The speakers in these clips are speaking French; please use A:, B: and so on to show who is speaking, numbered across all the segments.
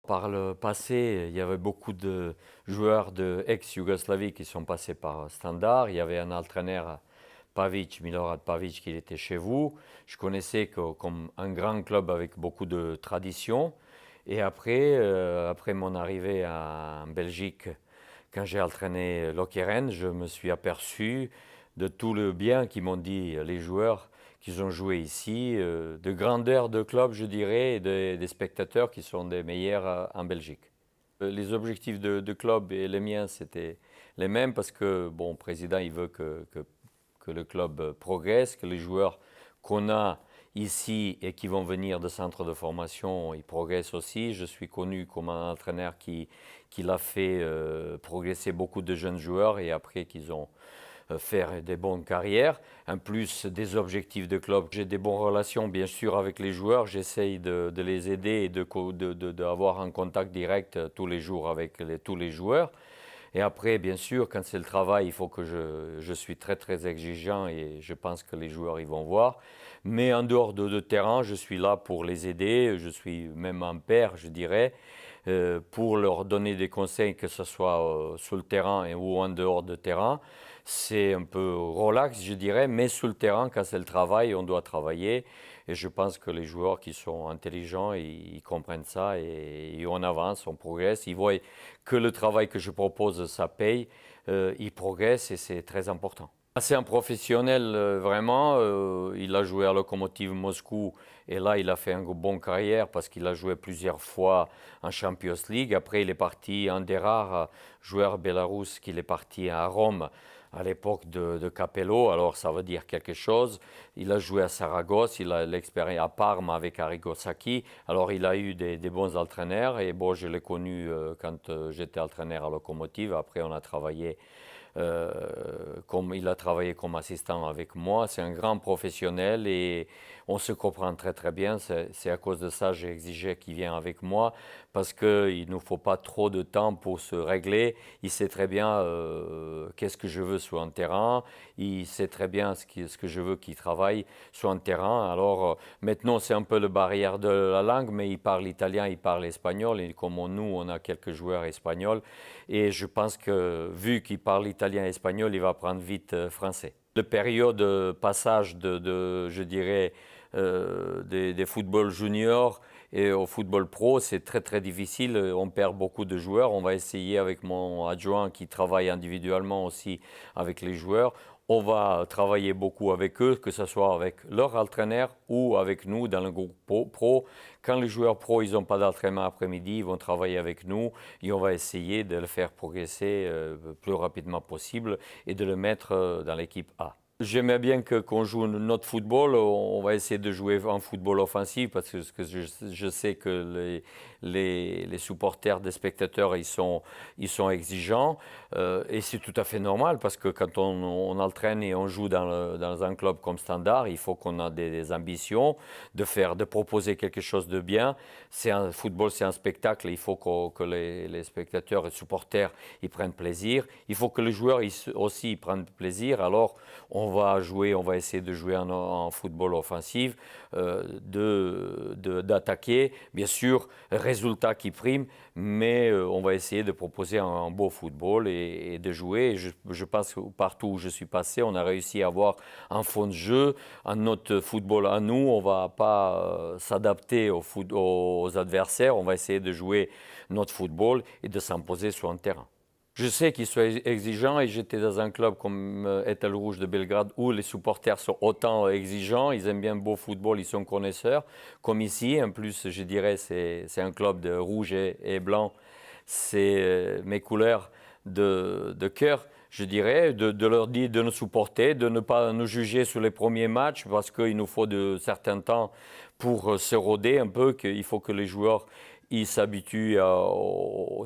A: Par le passé, il y avait beaucoup de joueurs de ex-Yougoslavie qui sont passés par Standard. Il y avait un entraîneur, Pavic, Milorad Pavic, qui était chez vous. Je connaissais comme un grand club avec beaucoup de tradition. Et après mon arrivée en Belgique, quand j'ai entraîné Lokeren, je me suis aperçu de tout le bien qu'ils m'ont dit les joueurs qui ont joué ici, de grandeur de club, je dirais, et des spectateurs qui sont des meilleurs en Belgique. Les objectifs de club et les miens, c'était les mêmes parce que, bon, le président, il veut que le club progresse, que les joueurs qu'on a ici et qui vont venir de centres de formation, ils progressent aussi. Je suis connu comme un entraîneur qui l'a fait progresser beaucoup de jeunes joueurs et après qu'ils ont faire des bonnes carrières. En plus des objectifs de club, j'ai des bonnes relations bien sûr avec les joueurs. J'essaye de les aider et d'avoir un contact direct tous les jours avec tous les joueurs. Et après, bien sûr, quand c'est le travail, il faut que je suis très très exigeant et je pense que les joueurs ils vont voir. Mais en dehors de terrain, je suis là pour les aider. Je suis même un père, je dirais, pour leur donner des conseils, que ce soit sur le terrain ou en dehors de terrain. C'est un peu relax, je dirais, mais sur le terrain, quand c'est le travail, on doit travailler. Et je pense que les joueurs qui sont intelligents, ils comprennent ça et on avance, on progresse. Ils voient que le travail que je propose, ça paye. Ils progressent et c'est très important. C'est un professionnel, vraiment. Il a joué à Lokomotiv Moscou et là, il a fait une bonne carrière parce qu'il a joué plusieurs fois en Champions League. Après, il est parti, un des rares joueurs bélarusses qui est parti à Rome à l'époque de Capello. Alors, ça veut dire quelque chose. Il a joué à Saragosse, il a l'expérience à Parme avec Arrigo Sacchi. Alors, il a eu des bons entraîneurs et bon, je l'ai connu quand j'étais entraîneur à Lokomotiv. Après, on a travaillé. Comme il a travaillé comme assistant avec moi, c'est un grand professionnel et on se comprend très très bien. C'est à cause de ça que j'ai exigé qu'il vienne avec moi parce qu'il ne nous faut pas trop de temps pour se régler. Il sait très bien qu'est-ce que je veux sur un terrain. Il sait très bien ce que je veux qu'il travaille sur un terrain. Alors maintenant c'est un peu la barrière de la langue, mais il parle italien, il parle espagnol et comme nous on a quelques joueurs espagnols et je pense que vu qu'il parle italien et espagnol, il va apprendre vite français. La période de passage je dirais, des footballs juniors et au football pro, c'est très très difficile. On perd beaucoup de joueurs. On va essayer avec mon adjoint qui travaille individuellement aussi avec les joueurs. On va travailler beaucoup avec eux, que ce soit avec leur entraîneur ou avec nous dans le groupe pro. Quand les joueurs pro, ils n'ont pas d'entraînement après-midi, ils vont travailler avec nous et on va essayer de le faire progresser le plus rapidement possible et de le mettre dans l'équipe A. J'aimais bien qu'on joue notre football. On va essayer de jouer en football offensif parce que je sais que les supporters des spectateurs, ils sont exigeants. Et c'est tout à fait normal parce que quand on entraîne et on joue dans un club comme Standard, il faut qu'on ait des ambitions de proposer quelque chose de bien. Football, c'est un spectacle. Il faut que les spectateurs et les supporters, ils prennent plaisir. Il faut que les joueurs aussi prennent plaisir. Alors, on va essayer de jouer en football offensif, d'attaquer, bien sûr, résultat qui prime, mais on va essayer de proposer un beau football et de jouer. Et je pense que partout où je suis passé, on a réussi à avoir un fond de jeu, un notre football à nous. On ne va pas s'adapter aux adversaires, on va essayer de jouer notre football et de s'imposer sur un terrain. Je sais qu'ils sont exigeants et j'étais dans un club comme Étoile Rouge de Belgrade où les supporters sont autant exigeants, ils aiment bien le beau football, ils sont connaisseurs. Comme ici, en plus, je dirais, c'est un club de rouge et blanc, c'est mes couleurs de cœur, je dirais, de leur dire de nous supporter, de ne pas nous juger sur les premiers matchs parce qu'il nous faut de certains temps pour se roder un peu, qu'il faut que les joueurs ils s'habituent à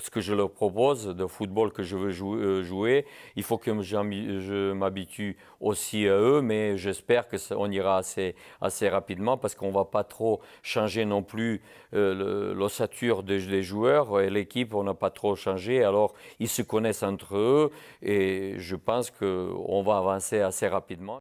A: ce que je leur propose, de football que je veux jouer. Il faut que je m'habitue aussi à eux, mais j'espère qu'on ira assez rapidement parce qu'on ne va pas trop changer non plus l'ossature des joueurs. Et l'équipe, on n'a pas trop changé. Alors, ils se connaissent entre eux et je pense qu'on va avancer assez rapidement.